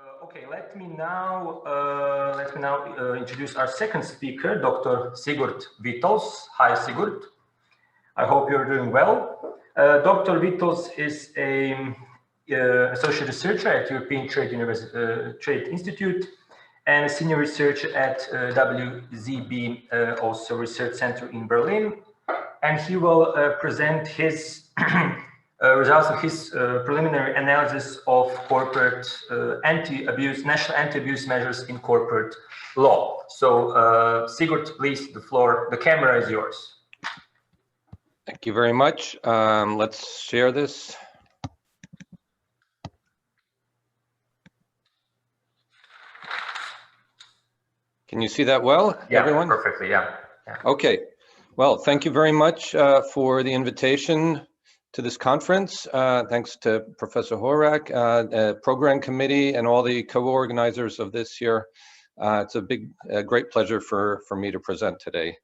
Okay, let me now introduce our second speaker, Dr. Sigurd Vitols. Hi, Sigurd. I hope you're doing well. Dr. Vitols is a associate researcher at European Trade Institute and a senior researcher at WZB, also Research Center in Berlin. And he will present his results of his preliminary analysis of corporate national anti-abuse measures in corporate law. So Sigurd, please, the camera is yours. Thank you very much. Let's share this. Can you see that well, everyone? Perfectly, yeah. Okay. Well, thank you very much for the invitation to this conference. Thanks to Professor Horak, program committee, and all the co-organizers of this year. It's a great pleasure for me to present today.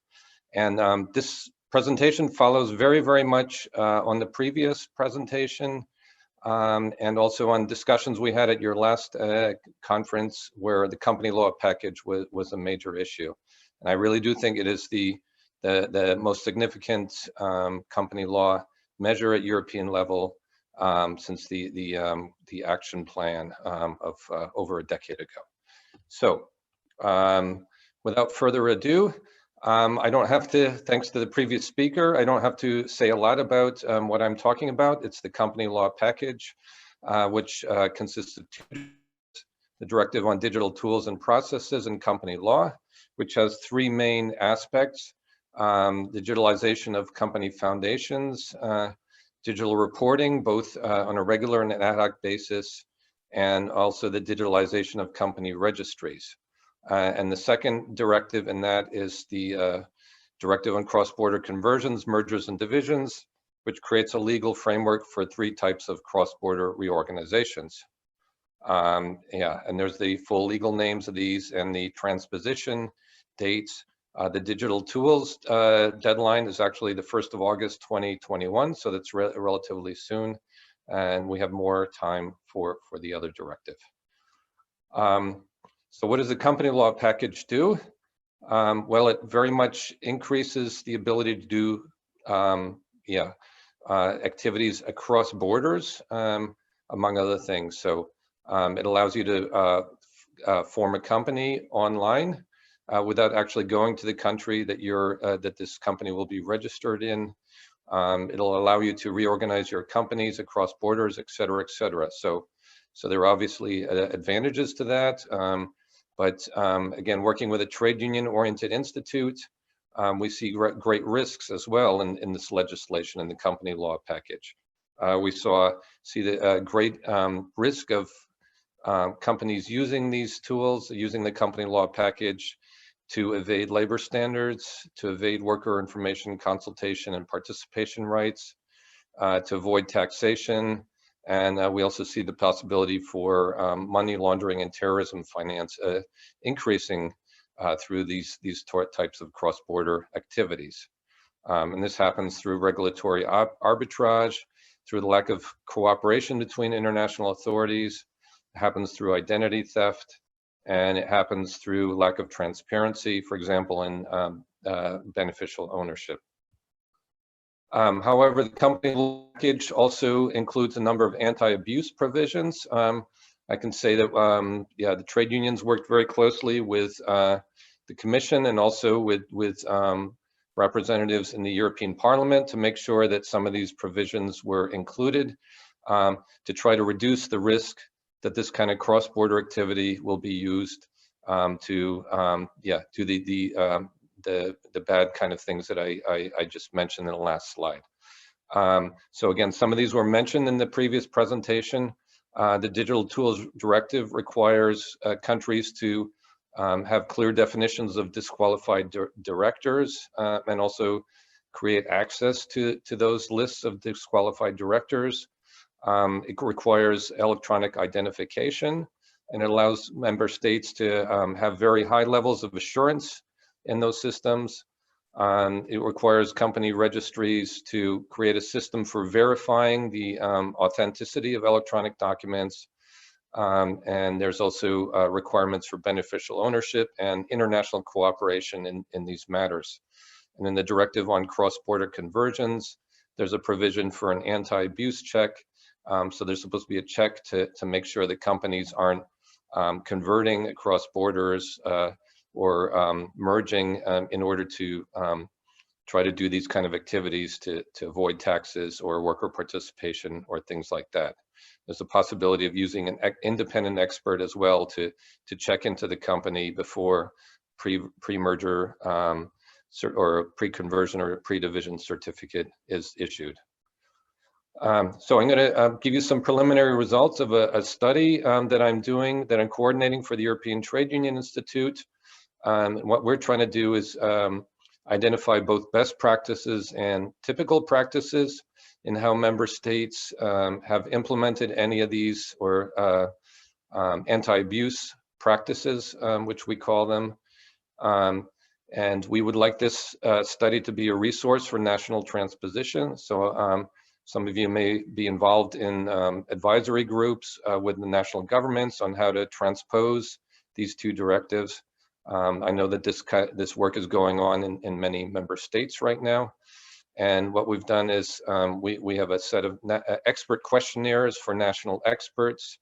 And this presentation follows very much on the previous presentation and also on discussions we had at your last conference where the company law package was a major issue. And I really do think it is the most significant company law measure at European level since the action plan of over a decade ago. So without further ado, I don't have to, thanks to the previous speaker, I don't have to say a lot about what I'm talking about. It's the company law package, which consists of the Directive on Digital Tools and Processes in Company Law, which has three main aspects: digitalization of company foundations, digital reporting, both on a regular and an ad hoc basis, and also the digitalization of company registries. And the second directive in that is the Directive on Cross-Border Conversions, Mergers and Divisions, which creates a legal framework for three types of cross-border reorganizations. And there's the full legal names of these and the transposition dates. The digital tools deadline is actually the 1st of August 2021, so that's relatively soon, and we have more time for the other directive. So what does the company law package do? Well, it very much increases the ability to do activities across borders, among other things. So it allows you to form a company online without actually going to the country that that this company will be registered in. It'll allow you to reorganize your companies across borders, et cetera, et cetera. So there are obviously advantages to that. But again, working with a trade union-oriented institute, we see great risks as well in this legislation in the company law package. We see the great risk of companies using these tools, using the company law package to evade labor standards, to evade worker information consultation and participation rights, to avoid taxation. And we also see the possibility for money laundering and terrorism finance increasing through these types of cross-border activities. And this happens through regulatory arbitrage, through the lack of cooperation between international authorities. It happens through identity theft, and it happens through lack of transparency, for example, in beneficial ownership. However, the company law package also includes a number of anti-abuse provisions. I can say that the trade unions worked very closely with the Commission and also with representatives in the European Parliament to make sure that some of these provisions were included to try to reduce the risk that this kind of cross-border activity will be used to do the bad kind of things that I just mentioned in the last slide. So again, some of these were mentioned in the previous presentation. The Digital Tools Directive requires countries to have clear definitions of disqualified directors and also create access to those lists of disqualified directors. It requires electronic identification, and it allows member states to have very high levels of assurance in those systems. It requires company registries to create a system for verifying the authenticity of electronic documents. And there's also requirements for beneficial ownership and international cooperation in these matters. And in the directive on cross-border conversions, there's a provision for an anti-abuse check. So there's supposed to be a check to make sure that companies aren't converting across borders or merging in order to try to do these kind of activities to avoid taxes or worker participation or things like that. There's a possibility of using an independent expert as well to check into the company before pre-merger or pre-conversion or pre-division certificate is issued. So I'm going to give you some preliminary results of a study that I'm doing, that I'm coordinating for the European Trade Union Institute. And what we're trying to do is identify both best practices and typical practices in how member states have implemented any of these or anti-abuse practices, which we call them. And we would like this study to be a resource for national transposition. So some of you may be involved in advisory groups with the national governments on how to transpose these two directives. I know that this work is going on in many member states right now. And what we've done is we have a set of expert questionnaires for national experts.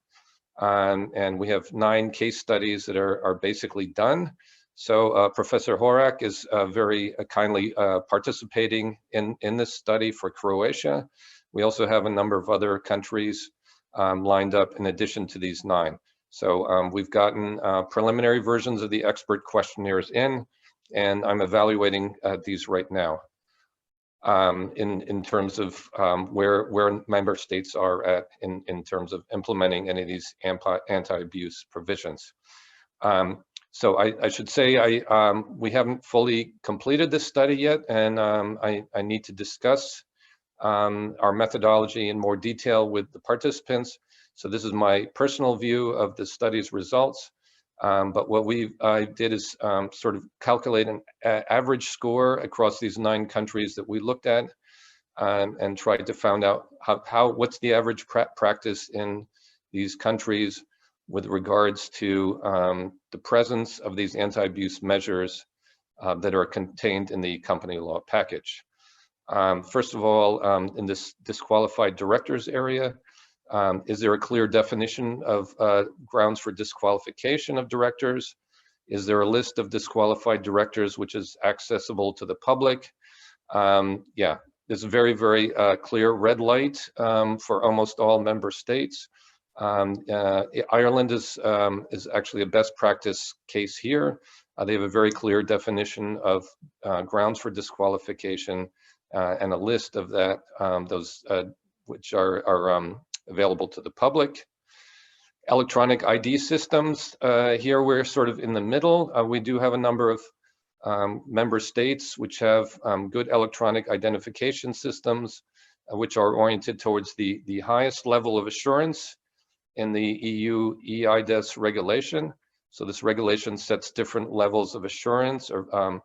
And we have 9 case studies that are basically done. So Professor Horak is very kindly participating in this study for Croatia. We also have a number of other countries lined up in addition to these 9. So we've gotten preliminary versions of the expert questionnaires in, and I'm evaluating these right now in terms of where member states are at in terms of implementing any of these anti-abuse provisions. So I should say we haven't fully completed this study yet, and I need to discuss our methodology in more detail with the participants. So this is my personal view of the study's results. But what I did is sort of calculate an average score across these 9 countries that we looked at and tried to find out what's the average practice in these countries with regards to the presence of these anti-abuse measures that are contained in the company law package. First of all, in this disqualified directors area, is there a clear definition of grounds for disqualification of directors? Is there a list of disqualified directors which is accessible to the public? Yeah, there's a very, very clear red light for almost all member states. Ireland is actually a best practice case here. They have a very clear definition of grounds for disqualification and a list of that, those which are available to the public. Electronic ID systems, here we're sort of in the middle. We do have a number of member states which have good electronic identification systems which are oriented towards the highest level of assurance in the EU eIDAS regulation. So this regulation sets different levels of assurance or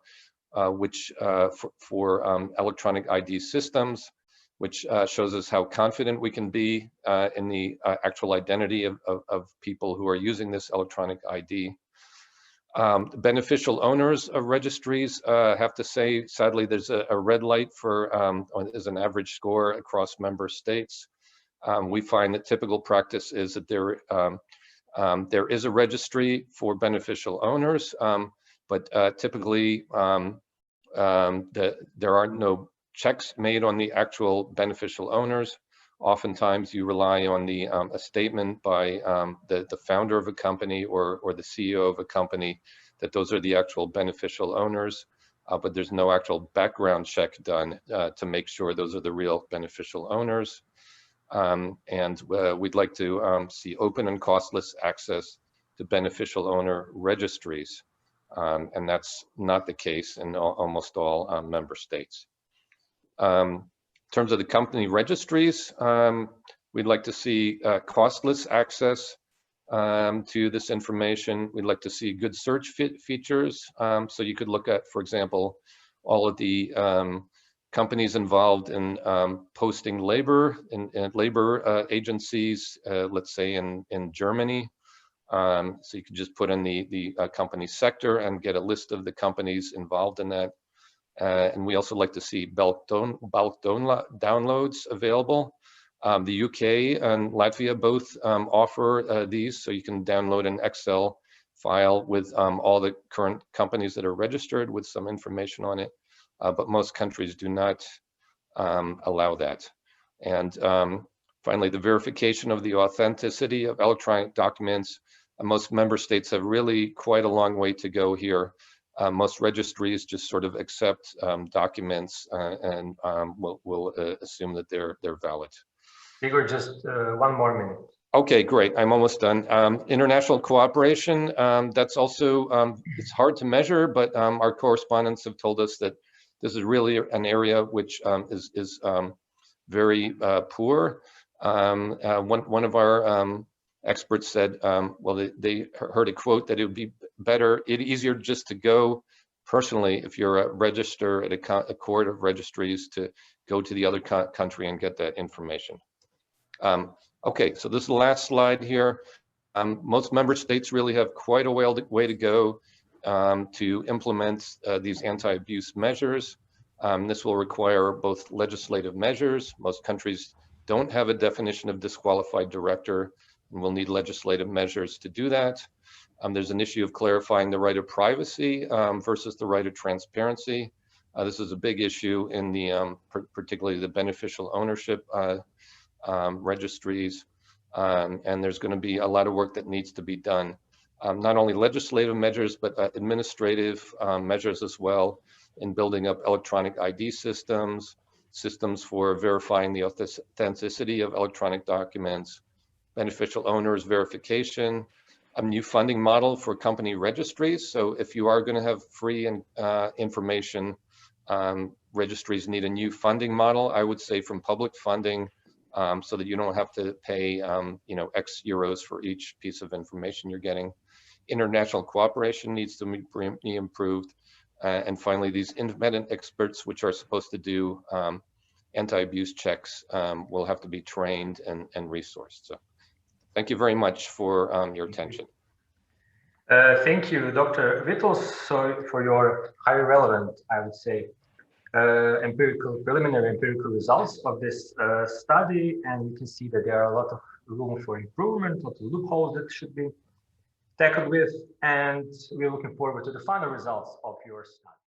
for electronic ID systems, which shows us how confident we can be in the actual identity of people who are using this electronic ID. Beneficial owners of registries, have to say, sadly, there's a red light for as an average score across member states. We find that typical practice is that there is a registry for beneficial owners, but typically there are no checks made on the actual beneficial owners. Oftentimes you rely on a statement by the founder of a company or the CEO of a company that those are the actual beneficial owners, but there's no actual background check done to make sure those are the real beneficial owners. And we'd like to see open and costless access to beneficial owner registries. And that's not the case in almost all member states. In terms of the company registries, we'd like to see costless access to this information. We'd like to see good search features. So you could look at, for example, all of the companies involved in posting labor in labor agencies, let's say in Germany. So you can just put in the company sector and get a list of the companies involved in that. And we also like to see bulk downloads available. The UK and Latvia both offer these, so you can download an Excel file with all the current companies that are registered with some information on it. But most countries do not allow that. And finally, the verification of the authenticity of electronic documents. Most member states have really quite a long way to go here. Most registries just sort of accept documents and will assume that they're valid. Igor, just 1 more minute. Okay, great. I'm almost done. International cooperation, that's also, it's hard to measure, but our correspondents have told us that this is really an area which is very poor. One of our experts said, well, they heard a quote that it would be easier just to go personally if you're a register at a court of registries to go to the other country and get that information. Okay, so this is the last slide here. Most member states really have quite a way to go to implement these anti-abuse measures. This will require both legislative measures. Most countries don't have a definition of disqualified director, and we'll need legislative measures to do that. There's an issue of clarifying the right of privacy versus the right of transparency. This is a big issue in the particularly the beneficial ownership registries, and there's going to be a lot of work that needs to be done. Not only legislative measures, but administrative measures as well in building up electronic ID systems for verifying the authenticity of electronic documents, beneficial owners verification, a new funding model for company registries. So if you are going to have free information, registries need a new funding model, I would say from public funding, so that you don't have to pay X euros for each piece of information you're getting. International cooperation needs to be improved. And finally, these independent experts, which are supposed to do anti-abuse checks, will have to be trained and resourced. So thank you very much for your attention. Thank you, Dr. Vitols, for your highly relevant, I would say, preliminary empirical results of this study. And you can see that there are a lot of room for improvement, a lot of loopholes that should be tackled with. And we're looking forward to the final results of your study.